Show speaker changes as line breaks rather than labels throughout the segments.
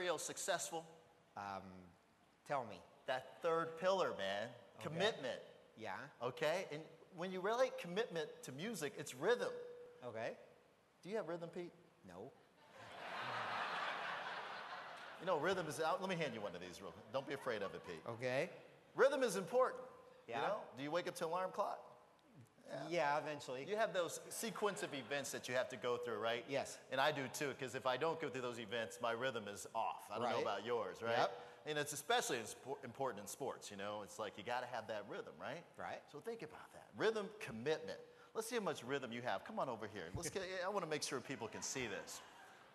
scenario successful?
Tell me.
That third pillar, man, commitment.
Yeah.
Okay? And when you relate commitment to music, it's rhythm.
Okay.
Do you have rhythm, Pete?
No.
You know, rhythm is out. Let me hand you one of these real quick. Don't be afraid of it, Pete.
Okay.
Rhythm is important.
Yeah.
You know? Do you wake up to an alarm clock?
Yeah, eventually.
You have those sequence of events that you have to go through, right?
Yes.
And I do too, because if I don't go through those events, my rhythm is off. I don't know about yours, right?
Yep.
And it's especially important in sports, you know? It's like you got to have that rhythm, right?
Right.
So think about that. Rhythm, commitment. Let's see how much rhythm you have. Come on over here. I want to make sure people can see this.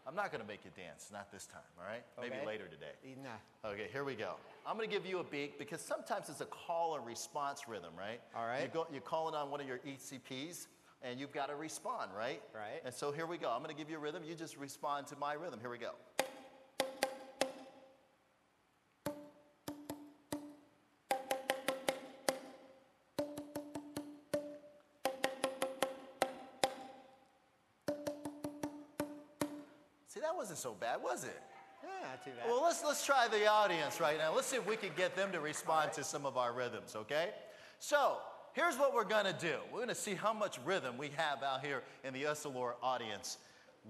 I'm not going to make you dance, not this time, all right? Maybe later today.
Nah.
Okay, here we go. I'm going to give you a beat because sometimes it's a call and response rhythm, right?
All right.
You're calling on one of your ECPs and you've got to respond, right?
Right.
And so here we go. I'm going to give you a rhythm. You just respond to my rhythm. Here we go. See, that wasn't so bad, was it?
Yeah, not too bad.
Well, let's try the audience right now. Let's see if we can get them to respond to some of our rhythms, okay? So, here's what we're going to do. We're going to see how much rhythm we have out here in the Essilor audience.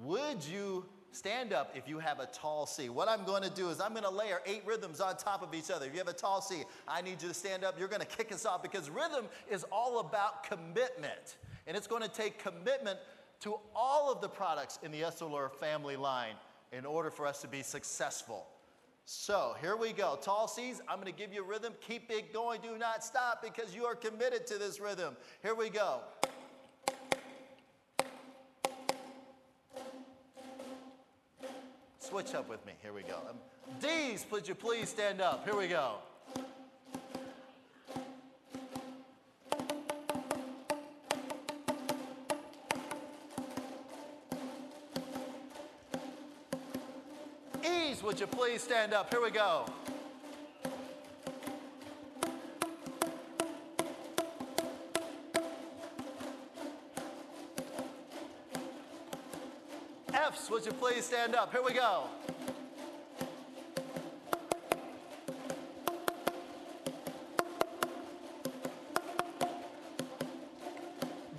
Would you stand up if you have a tall C? What I'm going to do is I'm going to layer 8 rhythms on top of each other. If you have a tall C, I need you to stand up. You're going to kick us off because rhythm is all about commitment. And it's going to take commitment to all of the products in the Essilor family line in order for us to be successful. So here we go. Tall C's, I'm going to give you a rhythm. Keep it going. Do not stop because you are committed to this rhythm. Here we go. Switch up with me. Here we go. D's, would you please stand up? Here we go. E's, would you please stand up? Here we go. F's, would you please stand up? Here we go.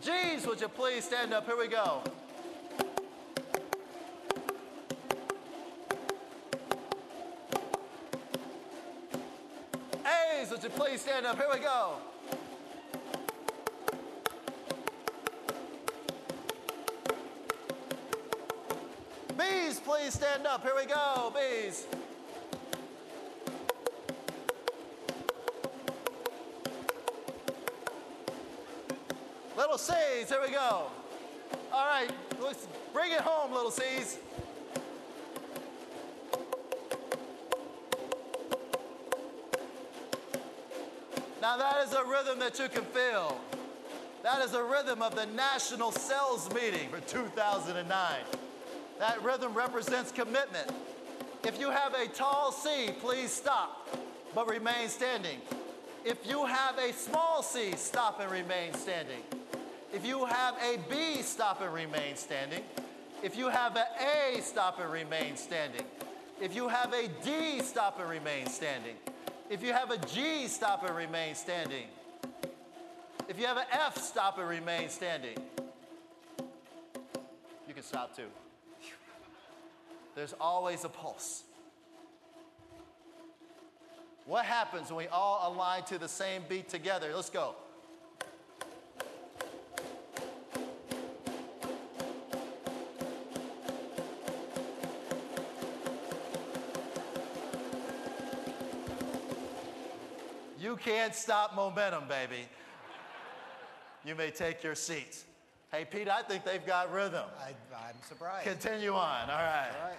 G's, would you please stand up? Here we go. A's, would you please stand up? Here we go. B's, please stand up. Here we go. B's. Little C's, here we go. All right, let's bring it home, little C's. Now that is a rhythm that you can feel. That is a rhythm of the National Sales Meeting for 2009. That rhythm represents commitment. If you have a tall C, please stop, but remain standing. If you have a small C, stop and remain standing. If you have a B, stop and remain standing. If you have an A, stop and remain standing. If you have a D, stop and remain standing. If you have a G, stop and remain standing. If you have an F, stop and remain standing. You can stop too. There's always a pulse. What happens when we all align to the same beat together? Let's go. You can't stop momentum, baby. You may take your seats. Hey, Pete, I think they've got rhythm.
I'm surprised.
Continue on. All right.
All right.